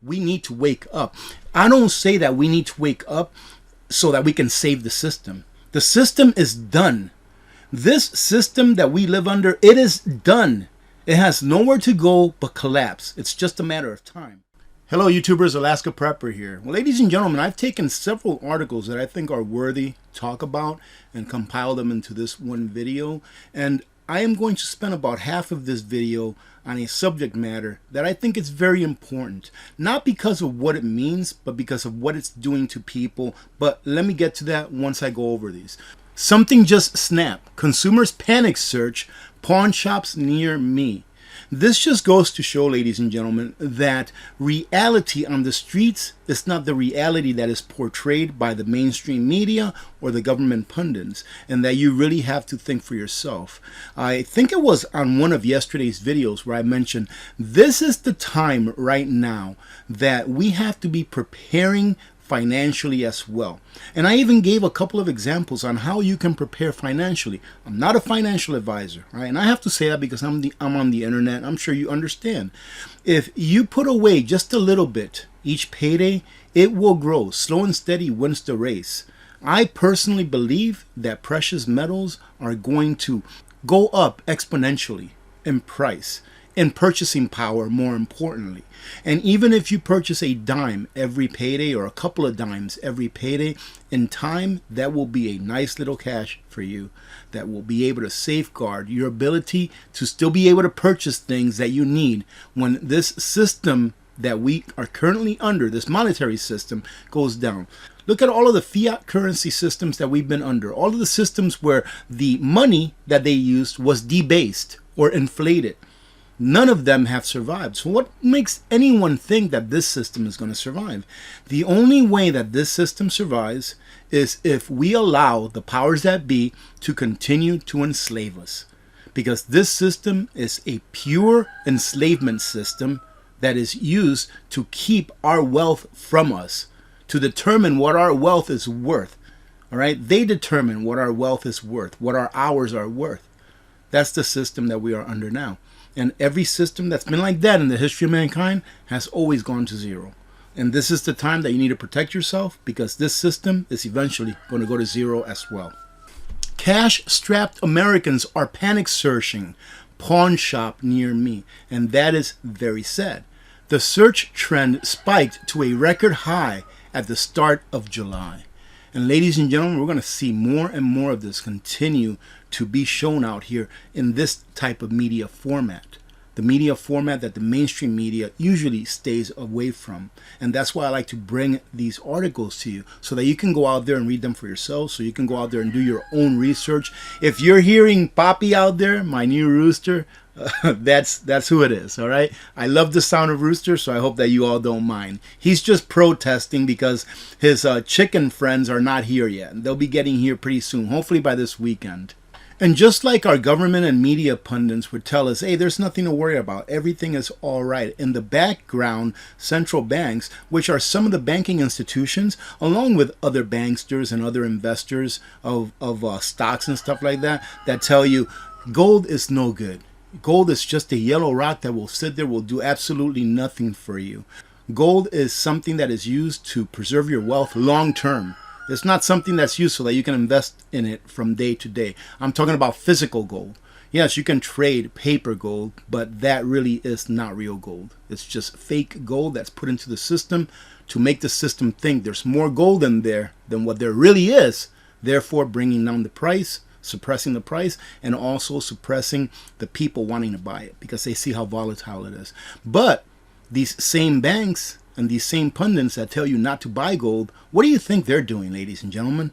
We need to wake up. I don't say that we need to wake up so that we can save the system. The system is done. This system that we live under, it is done. It has nowhere to go but collapse. It's just a matter of time. Hello YouTubers, Alaska Prepper here. Well, ladies and gentlemen, I've taken several articles that I think are worthy to talk about and compiled them into this one video. And I am going to spend about half of this video on a subject matter that I think is very important. Not because of what it means, but because of what it's doing to people. But let me get to that once I go over these. Something just snapped. Consumers panic search pawn shops near me. This just goes to show, ladies and gentlemen, that reality on the streets is not the reality that is portrayed by the mainstream media or the government pundits, and that you really have to think for yourself. I think it was on one of yesterday's videos where I mentioned this is the time right now that we have to be preparing financially as well. And I even gave a couple of examples on how you can prepare financially. I'm not a financial advisor, right? And I have to say that because I'm on the internet. I'm sure you understand. If you put away just a little bit each payday, it will grow. Slow and steady wins the race. I personally believe that precious metals are going to go up exponentially in price, in purchasing power, more importantly. And even if you purchase a dime every payday or a couple of dimes every payday, in time that will be a nice little cash for you that will be able to safeguard your ability to still be able to purchase things that you need when this system that we are currently under, this monetary system, goes down. Look at all of the fiat currency systems that we've been under, all of the systems where the money that they used was debased or inflated. None of them have survived. So what makes anyone think that this system is going to survive? The only way that this system survives is if we allow the powers that be to continue to enslave us. Because this system is a pure enslavement system that is used to keep our wealth from us, to determine what our wealth is worth. All right? They determine what our wealth is worth, what our hours are worth. That's the system that we are under now. And every system that's been like that in the history of mankind has always gone to zero. And this is the time that you need to protect yourself, because this system is eventually going to go to zero as well. Cash-strapped Americans are panic searching pawn shop near me. And that is very sad. The search trend spiked to a record high at the start of July. And ladies and gentlemen, we're going to see more and more of this continue to be shown out here in this type of media format. The media format that the mainstream media usually stays away from. And that's why I like to bring these articles to you, so that you can go out there and read them for yourself, so you can go out there and do your own research. If you're hearing Poppy out there, my new rooster, that's who it is, all right? I love the sound of rooster, so I hope that you all don't mind. He's just protesting because his chicken friends are not here yet. They'll be getting here pretty soon, hopefully by this weekend. And just like our government and media pundits would tell us, hey, there's nothing to worry about, everything is all right. In the background, central banks, which are some of the banking institutions, along with other banksters and other investors of stocks and stuff like that, that tell you gold is no good. Gold is just a yellow rock that will sit there, will do absolutely nothing for you. Gold is something that is used to preserve your wealth long term. It's not something that's used so that you can invest in it from day to day. I'm talking about physical gold. Yes, you can trade paper gold, but that really is not real gold. It's just fake gold that's put into the system to make the system think there's more gold in there than what there really is, therefore bringing down the price, suppressing the price, and also suppressing the people wanting to buy it because they see how volatile it is. But these same banks and these same pundits that tell you not to buy gold, what do you think they're doing, ladies and gentlemen?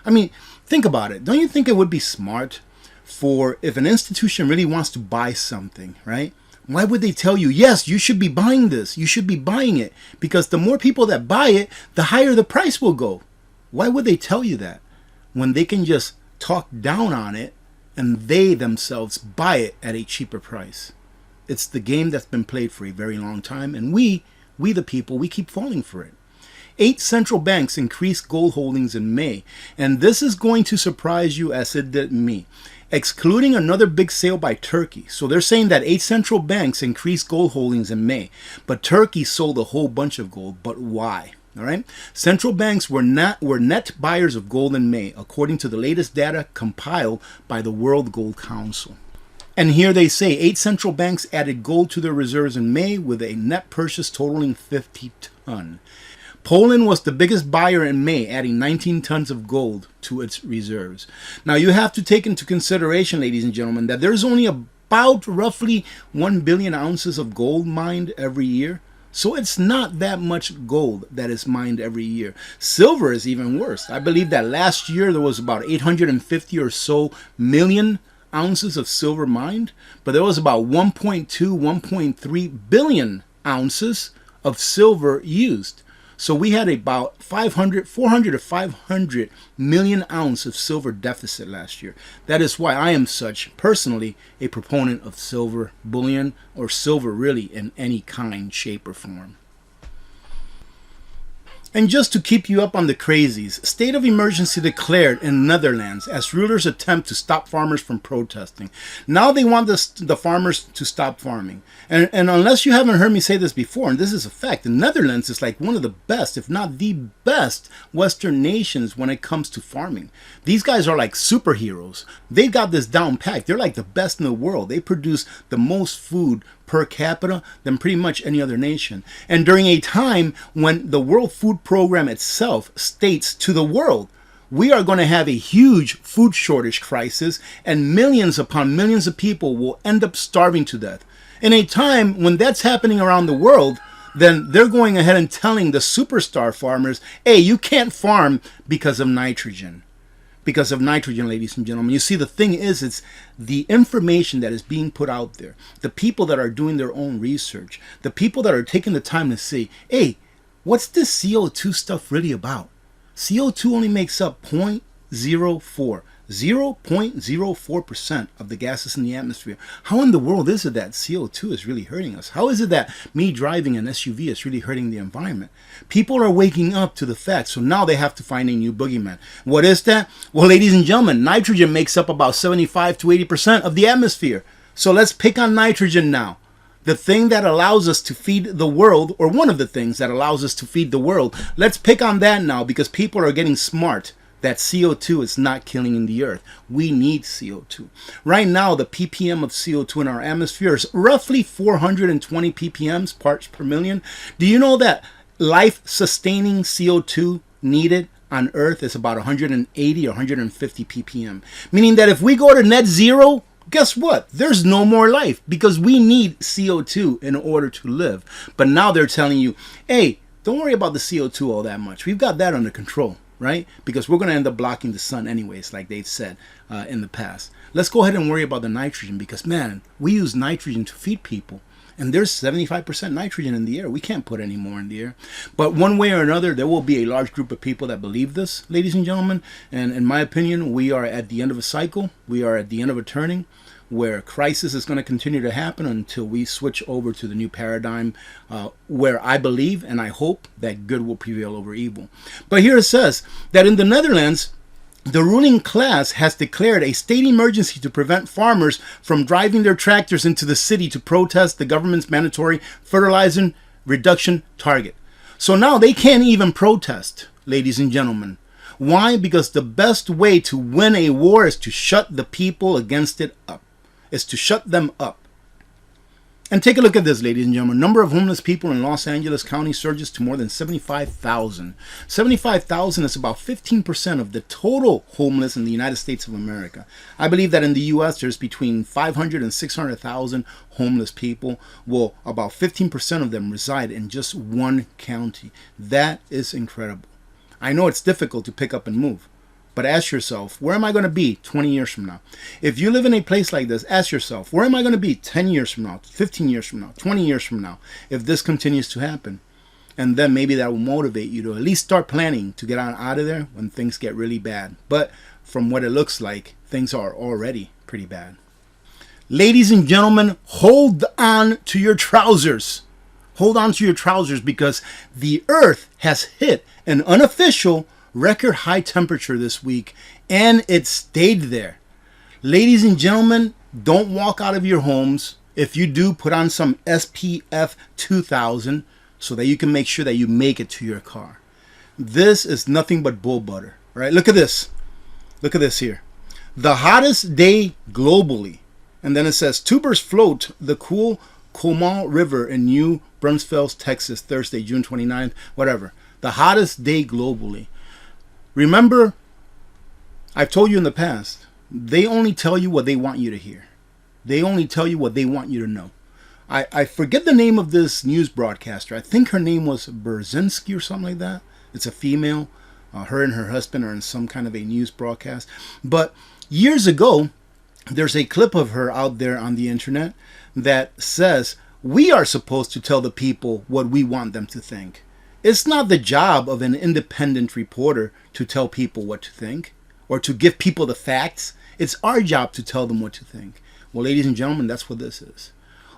I mean, think about it. Don't you think it would be smart for, if an institution really wants to buy something, right? Why would they tell you, yes, you should be buying this, you should be buying it? Because the more people that buy it, the higher the price will go. Why would they tell you that when they can just talk down on it and they themselves buy it at a cheaper price? It's the game that's been played for a very long time, and we the people, we keep falling for it. 8 central banks increased gold holdings in May, and this is going to surprise you as it did me. excluding another big sale by Turkey. So they're saying that 8 central banks increased gold holdings in May, but Turkey sold a whole bunch of gold. But why? All right. Central banks were net buyers of gold in May, according to the latest data compiled by the World Gold Council. And here they say 8 central banks added gold to their reserves in May with a net purchase totaling 50 tons. Poland was the biggest buyer in May, adding 19 tons of gold to its reserves. Now you have to take into consideration, ladies and gentlemen, that there's only about roughly 1 billion ounces of gold mined every year. So it's not that much gold that is mined every year. Silver is even worse. I believe that last year there was about 850 or so million ounces of silver mined, but there was about 1.2, 1.3 billion ounces of silver used. So we had about 400 to 500 million ounce of silver deficit last year. That is why I am such, personally, a proponent of silver bullion, or silver really in any kind, shape, or form. And just to keep you up on the crazies, state of emergency declared in Netherlands as rulers attempt to stop farmers from protesting. Now they want the farmers to stop farming. And unless you haven't heard me say this before, and this is a fact, the Netherlands is like one of the best, if not the best, Western nations when it comes to farming. These guys are like superheroes. They got this down packed. They're like the best in the world. They produce the most food per capita than pretty much any other nation. And during a time when the World Food Program itself states to the world, we are going to have a huge food shortage crisis and millions upon millions of people will end up starving to death. In a time when that's happening around the world, then they're going ahead and telling the superstar farmers, hey, you can't farm because of nitrogen. Because of nitrogen, ladies and gentlemen. You see, the thing is, it's the information that is being put out there. The people that are doing their own research. The people that are taking the time to say, hey, what's this CO2 stuff really about? CO2 only makes up 0.04% of the gases in the atmosphere. How in the world is it that CO2 is really hurting us? How is it that me driving an SUV is really hurting the environment? People are waking up to the fact, so now they have to find a new boogeyman. What is that? Well, ladies and gentlemen, nitrogen makes up about 75 to 80% of the atmosphere. So let's pick on nitrogen now. The thing that allows us to feed the world, or one of the things that allows us to feed the world, let's pick on that now because people are getting smart. That CO2 is not killing in the earth. We need CO2. Right now, the ppm of CO2 in our atmosphere is roughly 420 ppms, parts per million. Do you know that life-sustaining CO2 needed on Earth is about 180 or 150 ppm? Meaning that if we go to net zero, guess what? There's no more life because we need CO2 in order to live. But now they're telling you, hey, don't worry about the CO2 all that much. We've got that under control. Right? Because we're going to end up blocking the sun anyways, like they've said in the past. Let's go ahead and worry about the nitrogen because, man, we use nitrogen to feed people. And there's 75% nitrogen in the air. We can't put any more in the air. But one way or another, there will be a large group of people that believe this, ladies and gentlemen. And in my opinion, we are at the end of a cycle. We are at the end of a turning where crisis is going to continue to happen until we switch over to the new paradigm where I believe and I hope that good will prevail over evil. But here it says that in the Netherlands, the ruling class has declared a state emergency to prevent farmers from driving their tractors into the city to protest the government's mandatory fertilizer reduction target. So now they can't even protest, ladies and gentlemen. Why? Because the best way to win a war is to shut the people against it up. Is to shut them up. And take a look at this, ladies and gentlemen. Number of homeless people in Los Angeles County surges to more than 75,000. 75,000 is about 15% of the total homeless in the United States of America. I believe that in the U.S. there's between 500 and 600,000 homeless people. Well, about 15% of them reside in just one county. That is incredible. I know it's difficult to pick up and move. But ask yourself, where am I going to be 20 years from now? If you live in a place like this, ask yourself, where am I going to be 10 years from now, 15 years from now, 20 years from now, if this continues to happen? And then maybe that will motivate you to at least start planning to get out of there when things get really bad. But from what it looks like, things are already pretty bad. Ladies and gentlemen, hold on to your trousers. Hold on to your trousers because the earth has hit an unofficial record high temperature this week, and it stayed there. Ladies and gentlemen, don't walk out of your homes. If you do, put on some SPF 2000 so that you can make sure that you make it to your car. This is nothing but bull butter. All right, look at this. Look at this here. The hottest day globally. And then it says, tubers float the cool Comal River in New Braunfels, Texas, Thursday, June 29th, whatever. The hottest day globally. Remember, I've told you in the past, they only tell you what they want you to hear. They only tell you what they want you to know. I forget the name of this news broadcaster. I think her name was Brzezinski or something like that. It's a female. Her and her husband are in some kind of a news broadcast. But years ago, there's a clip of her out there on the internet that says, we are supposed to tell the people what we want them to think. It's not the job of an independent reporter to tell people what to think or to give people the facts. It's our job to tell them what to think. Well, ladies and gentlemen, that's what this is.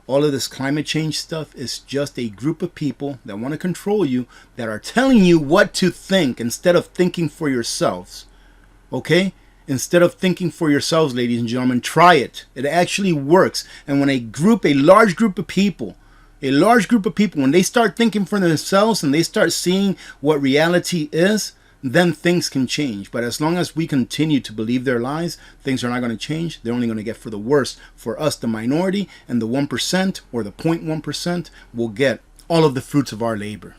All of this climate change stuff is just a group of people that want to control you, that are telling you what to think instead of thinking for yourselves. Okay? Instead of thinking for yourselves, ladies and gentlemen, try it. It actually works. And when a large group of people, when they start thinking for themselves and they start seeing what reality is, then things can change. But as long as we continue to believe their lies, things are not going to change. They're only going to get for the worse. For us, the minority, and the 1% or the 0.1% will get all of the fruits of our labor.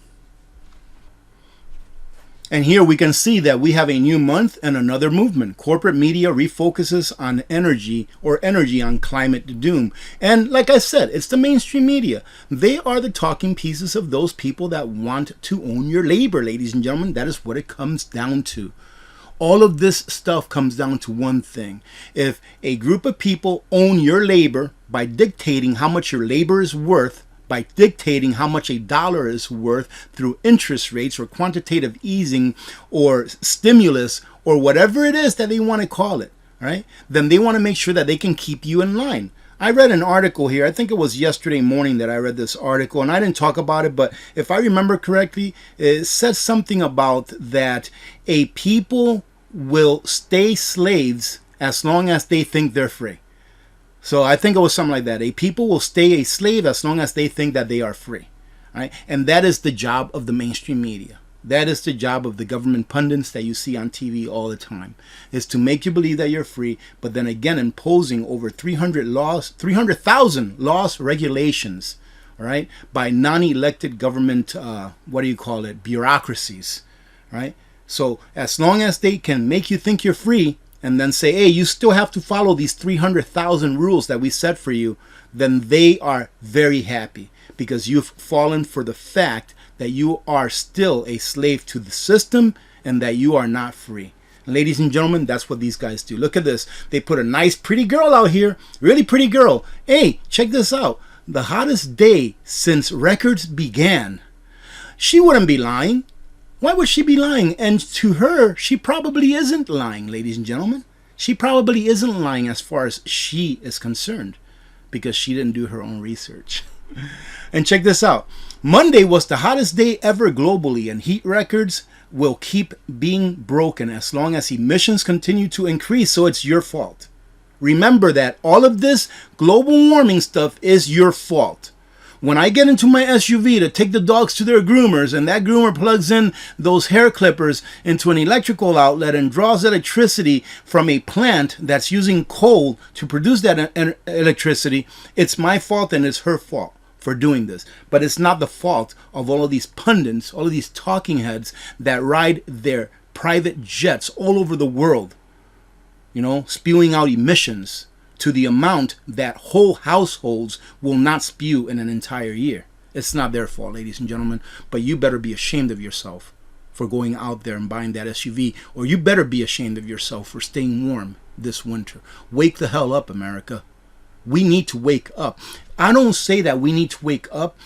And here we can see that we have a new month and another movement. Corporate media refocuses on energy on climate doom. And like I said, it's the mainstream media. They are the talking pieces of those people that want to own your labor, ladies and gentlemen. That is what it comes down to. All of this stuff comes down to one thing. If a group of people own your labor by dictating how much your labor is worth, by dictating how much a dollar is worth through interest rates or quantitative easing or stimulus or whatever it is that they want to call it, right? Then they want to make sure that they can keep you in line. I read an article here. I think it was yesterday morning that I read this article, and I didn't talk about it, but if I remember correctly, it said something about that a people will stay slaves as long as they think they're free. So I think it was something like that. A people will stay a slave as long as they think that they are free. Right? And that is the job of the mainstream media. That is the job of the government pundits that you see on TV all the time, is to make you believe that you're free, but then again imposing over 300,000 laws, regulations, all right, by non-elected government, bureaucracies, right? So as long as they can make you think you're free, and then say, hey, you still have to follow these 300,000 rules that we set for you, then they are very happy because you've fallen for the fact that you are still a slave to the system and that you are not free. Ladies and gentlemen, that's what these guys do. Look at this. They put a nice, pretty girl out here, really pretty girl. Hey, check this out. The hottest day since records began. She wouldn't be lying. Why would she be lying? And to her, she probably isn't lying, ladies and gentlemen. She probably isn't lying as far as she is concerned because she didn't do her own research. And check this out. Monday was the hottest day ever globally, and heat records will keep being broken as long as emissions continue to increase, so it's your fault. Remember that all of this global warming stuff is your fault. When I get into my SUV to take the dogs to their groomers and that groomer plugs in those hair clippers into an electrical outlet and draws electricity from a plant that's using coal to produce that electricity, it's my fault and it's her fault for doing this. But it's not the fault of all of these pundits, all of these talking heads that ride their private jets all over the world, spewing out emissions to the amount that whole households will not spew in an entire year. It's not their fault, ladies and gentlemen, but you better be ashamed of yourself for going out there and buying that SUV, or you better be ashamed of yourself for staying warm this winter. Wake the hell up, America. We need to wake up. I don't say that we need to wake up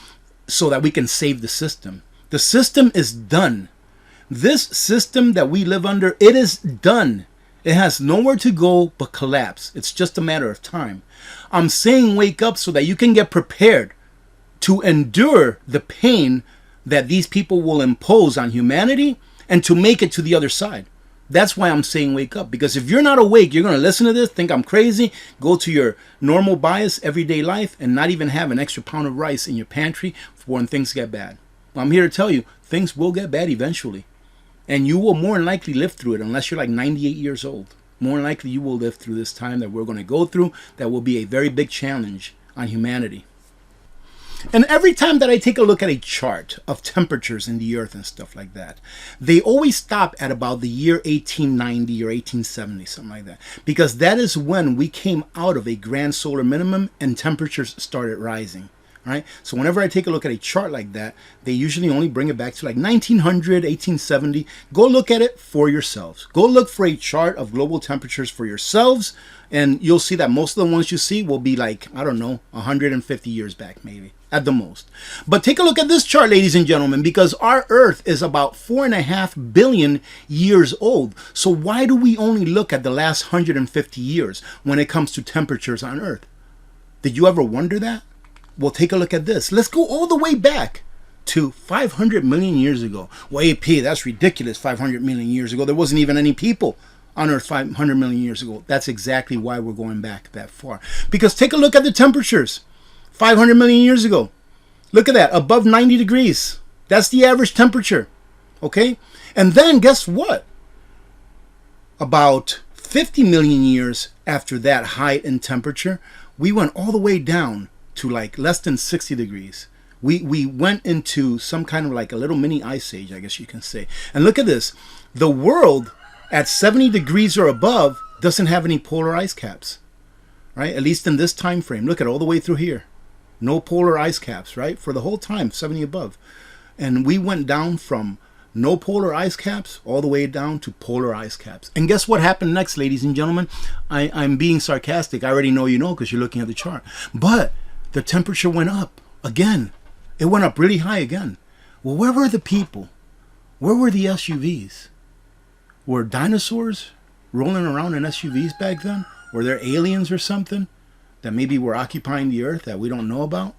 so that we can save the system. The system is done. This system that we live under, it is done. It has nowhere to go but collapse. It's just a matter of time. I'm saying wake up so that you can get prepared to endure the pain that these people will impose on humanity and to make it to the other side. That's why I'm saying wake up. Because if you're not awake, you're going to listen to this, think I'm crazy, go to your normal bias, everyday life, and not even have an extra pound of rice in your pantry for when things get bad. Well, I'm here to tell you, things will get bad eventually. And you will more than likely live through it unless you're like 98 years old. More than likely you will live through this time that we're going to go through that will be a very big challenge on humanity. And every time that I take a look at a chart of temperatures in the earth and stuff like that, they always stop at about the year 1890 or 1870, something like that. Because that is when we came out of a grand solar minimum and temperatures started rising. Right? So whenever I take a look at a chart like that, they usually only bring it back to like 1900, 1870. Go look at it for yourselves. Go look for a chart of global temperatures for yourselves, and you'll see that most of the ones you see will be like, I don't know, 150 years back maybe, at the most. But take a look at this chart, ladies and gentlemen, because our Earth is about 4.5 billion years old. So why do we only look at the last 150 years when it comes to temperatures on Earth? Did you ever wonder that? Well, take a look at this. Let's go all the way back to 500 million years ago. Well, AP, that's ridiculous. 500 million years ago. There wasn't even any people on Earth 500 million years ago. That's exactly why we're going back that far. Because take a look at the temperatures. 500 million years ago. Look at that. Above 90 degrees. That's the average temperature. Okay? And then guess what? About 50 million years after that height in temperature, we went all the way down to like less than 60 degrees. We went into some kind of like a little mini ice age, I guess you can say. And look at this. The world at 70 degrees or above doesn't have any polar ice caps, right? At least in this time frame. Look at all the way through here. No polar ice caps, right? For the whole time, 70 above. And we went down from no polar ice caps all the way down to polar ice caps. And guess what happened next, ladies and gentlemen? I'm being sarcastic. I already know you know because you're looking at the chart. But the temperature went up again. It went up really high again. Well, where were the people? Where were the SUVs? Were dinosaurs rolling around in SUVs back then? Were there aliens or something that maybe were occupying the earth that we don't know about?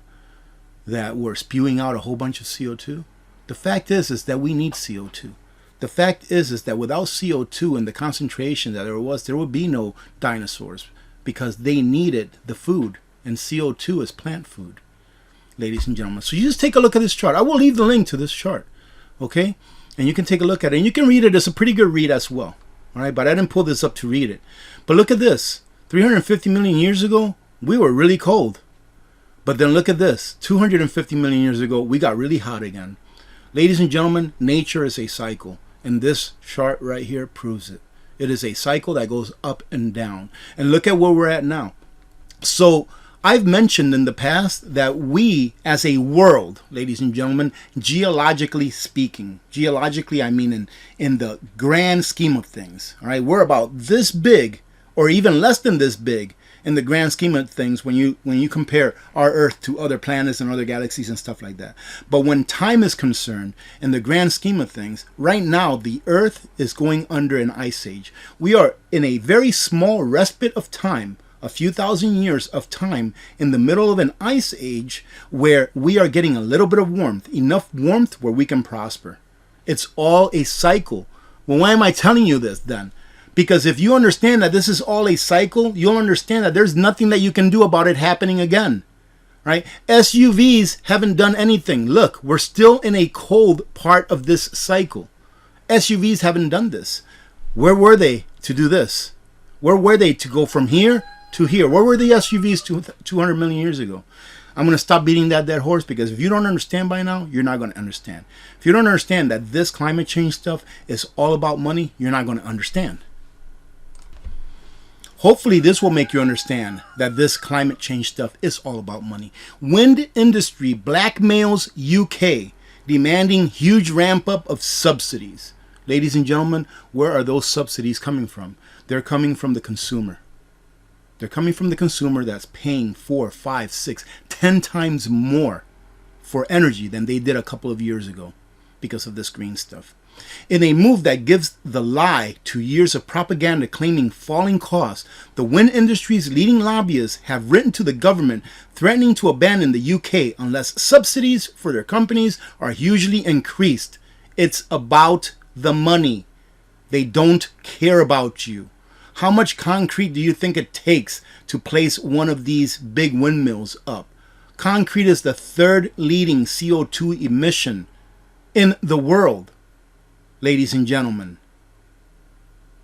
That were spewing out a whole bunch of CO2? The fact is that we need CO2. The fact is that without CO2 and the concentration that there was, there would be no dinosaurs because they needed the food, and CO2 is plant food, ladies and gentlemen. So you just take a look at this chart. I will leave the link to this chart, okay? And you can take a look at it, and you can read it. It's a pretty good read as well, all right? But I didn't pull this up to read it. But look at this. 350 million years ago, we were really cold. But then look at this. 250 million years ago, we got really hot again. Ladies and gentlemen, nature is a cycle, and this chart right here proves it. It is a cycle that goes up and down. And look at where we're at now. So I've mentioned in the past that we, as a world, ladies and gentlemen, geologically speaking, geologically I mean in the grand scheme of things, all right, we're about this big, or even less than this big, in the grand scheme of things when you compare our Earth to other planets and other galaxies and stuff like that. But when time is concerned, in the grand scheme of things, right now the Earth is going under an ice age. We are in a very small respite of time, a few thousand years of time, in the middle of an ice age where we are getting a little bit of warmth, enough warmth where we can prosper. It's all a cycle. Well, why am I telling you this then? Because if you understand that this is all a cycle, you'll understand that there's nothing that you can do about it happening again, right? SUVs haven't done anything. Look, we're still in a cold part of this cycle. SUVs haven't done this. Where were they to do this? Where were they to go from here to here? Where were the SUVs 200 million years ago? I'm going to stop beating that dead horse, because if you don't understand by now, you're not going to understand. If you don't understand that this climate change stuff is all about money, you're not going to understand. Hopefully this will make you understand that this climate change stuff is all about money. Wind industry blackmails UK, demanding huge ramp up of subsidies. Ladies and gentlemen, where are those subsidies coming from? They're coming from the consumer. They're coming from the consumer that's paying 4, 5, 6, 10 times more for energy than they did a couple of years ago because of this green stuff. In a move that gives the lie to years of propaganda claiming falling costs, the wind industry's leading lobbyists have written to the government threatening to abandon the UK unless subsidies for their companies are hugely increased. It's about the money. They don't care about you. How much concrete do you think it takes to place one of these big windmills up? Concrete is the third leading CO2 emission in the world, ladies and gentlemen.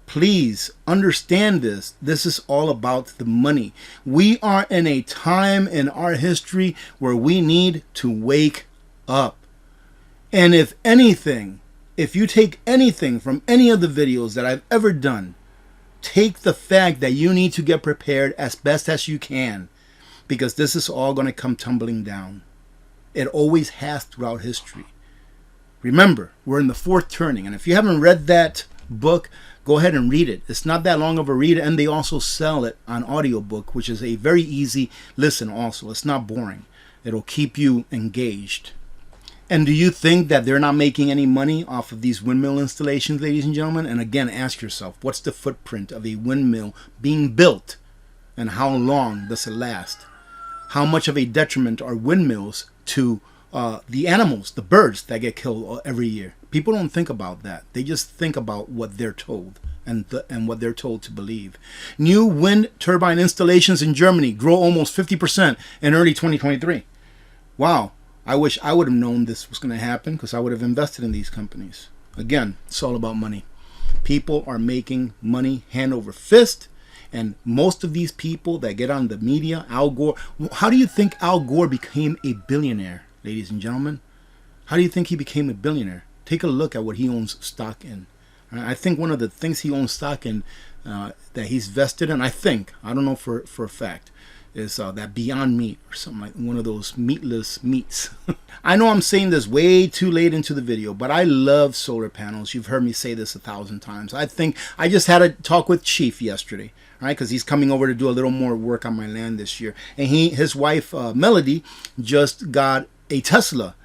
Please understand this. This is all about the money. We are in a time in our history where we need to wake up. And if anything, if you take anything from any of the videos that I've ever done, take the fact that you need to get prepared as best as you can, because this is all going to come tumbling down. It always has throughout history. Remember, we're in the fourth turning, and if you haven't read that book, go ahead and read it. It's not that long of a read, and they also sell it on audiobook, which is a very easy listen also. It's not boring. It'll keep you engaged. And do you think that they're not making any money off of these windmill installations, ladies and gentlemen? And again, ask yourself, what's the footprint of a windmill being built, and how long does it last? How much of a detriment are windmills to the animals, the birds that get killed every year? People don't think about that. They just think about what they're told and what they're told to believe. New wind turbine installations in Germany grow almost 50% in early 2023. Wow. I wish I would have known this was going to happen, because I would have invested in these companies. Again, it's all about money. People are making money hand over fist. And most of these people that get on the media, Al Gore, how do you think Al Gore became a billionaire, ladies and gentlemen? How do you think he became a billionaire? Take a look at what he owns stock in. I think one of the things he owns stock in that he's vested in, I don't know for a fact, is that Beyond Meat or something, like one of those meatless meats. I know I'm saying this way too late into the video, but I love solar panels. You've heard me say this 1,000 times. I think I just had a talk with Chief yesterday, right? Because he's coming over to do a little more work on my land this year. And his wife, Melody, just got a Tesla.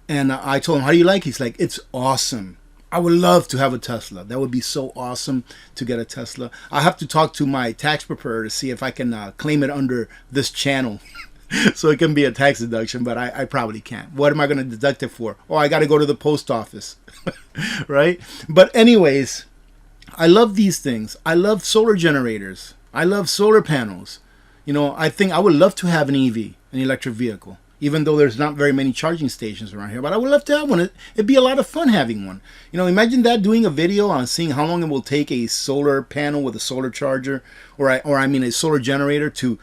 And I told him, how do you like it? He's like, it's awesome. I would love to have a Tesla. That would be so awesome to get a Tesla. I have to talk to my tax preparer to see if I can claim it under this channel so it can be a tax deduction, but I probably can't. What am I going to deduct it for? Oh, I got to go to the post office, right? But anyways, I love these things. I love solar generators. I love solar panels. You know, I think I would love to have an EV, an electric vehicle, even though there's not very many charging stations around here. But I would love to have one. It'd be a lot of fun having one. You know, imagine that, doing a video on seeing how long it will take a solar panel with a solar charger, or a solar generator to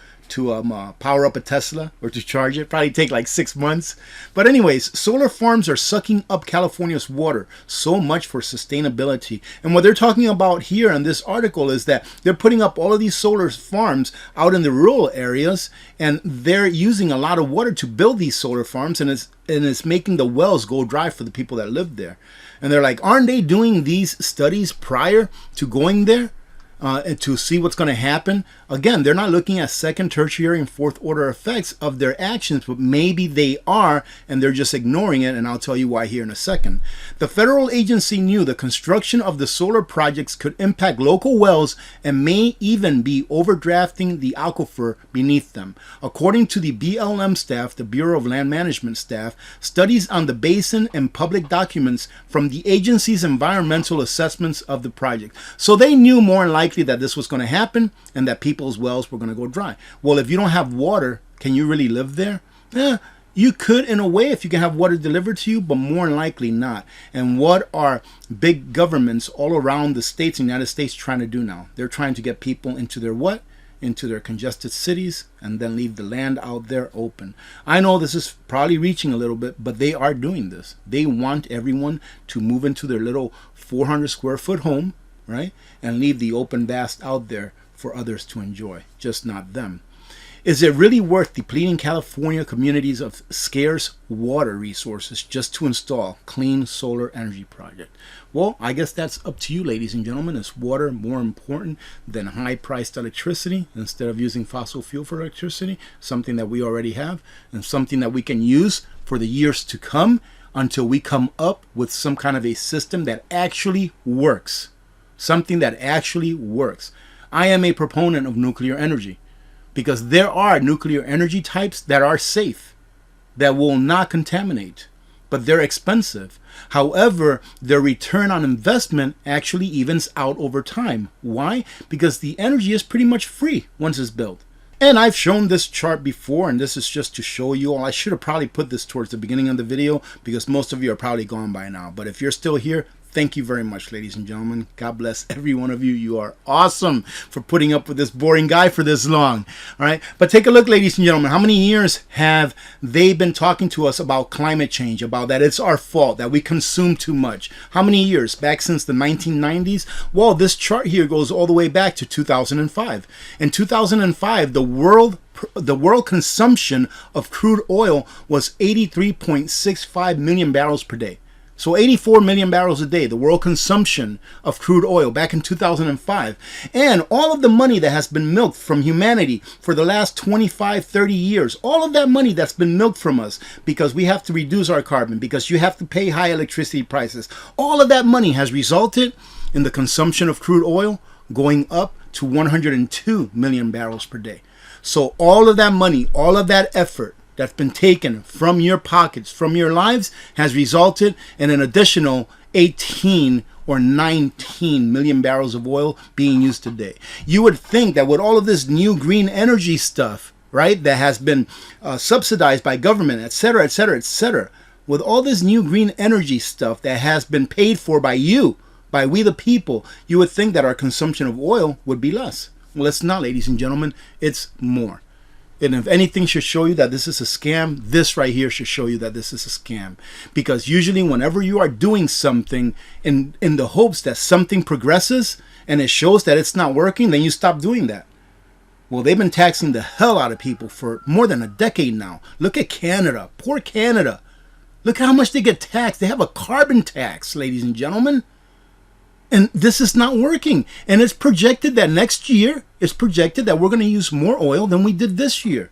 power up a Tesla or to charge it. Probably take like 6 months. But anyways, solar farms are sucking up California's water. So much for sustainability. And what they're talking about here in this article is that they're putting up all of these solar farms out in the rural areas, and they're using a lot of water to build these solar farms, and it's making the wells go dry for the people that live there. And they're like, aren't they doing these studies prior to going there? And to see what's going to happen? Again, they're not looking at second, tertiary, and fourth order effects of their actions, but maybe they are, and they're just ignoring it, and I'll tell you why here in a second. The federal agency knew the construction of the solar projects could impact local wells and may even be overdrafting the aquifer beneath them. According to the BLM staff, the Bureau of Land Management staff, studies on the basin and public documents from the agency's environmental assessments of the project. So they knew more than likely that this was going to happen and that people's wells were going to go dry. Well, if you don't have water, can you really live there? Yeah, you could in a way if you can have water delivered to you, but more than likely not. And what are big governments all around the states, the United States, trying to do now? They're trying to get people into their what? Into their congested cities, and then leave the land out there open. I know this is probably reaching a little bit, but they are doing this. They want everyone to move into their little 400 square foot home, right? And leave the open vast out there for others to enjoy, just not them. Is it really worth depleting California communities of scarce water resources just to install clean solar energy project? Well, I guess that's up to you, ladies and gentlemen. Is water more important than high-priced electricity instead of using fossil fuel for electricity? Something that we already have and something that we can use for the years to come until we come up with some kind of a system that actually works. Something that actually works. I am a proponent of nuclear energy, because there are nuclear energy types that are safe, that will not contaminate. but they're expensive. However, their return on investment actually evens out over time. Why? Because the energy is pretty much free once it's built. And I've shown this chart before, and this is just to show you all. I should have probably put this towards the beginning of the video because most of you are probably gone by now. But if you're still here, thank you very much, ladies and gentlemen. God bless every one of you. You are awesome for putting up with this boring guy for this long. All right. But take a look, ladies and gentlemen. How many years have they been talking to us about climate change, about that it's our fault, that we consume too much? How many years? Back since the 1990s? Well, this chart here goes all the way back to 2005. In 2005, the world consumption of crude oil was 83.65 million barrels per day. So 84 million barrels a day, the world consumption of crude oil back in 2005. And all of the money that has been milked from humanity for the last 25, 30 years, all of that money that's been milked from us because we have to reduce our carbon, because you have to pay high electricity prices, all of that money has resulted in the consumption of crude oil going up to 102 million barrels per day. So all of that money, all of that effort that's been taken from your pockets, from your lives, has resulted in an additional 18 or 19 million barrels of oil being used today. You would think that with all of this new green energy stuff, right, that has been subsidized by government, etc., etc., etc., with all this new green energy stuff that has been paid for by you, by we the people, you would think that our consumption of oil would be less. Well, it's not, ladies and gentlemen. It's more. And if anything should show you that this is a scam, this right here should show you that this is a scam. Because usually whenever you are doing something in the hopes that something progresses and it shows that it's not working, then you stop doing that. Well, they've been taxing the hell out of people for more than a decade now. Look at Canada. Poor Canada. Look at how much they get taxed. They have a carbon tax, ladies and gentlemen. And this is not working. And it's projected that next year, it's projected that we're going to use more oil than we did this year.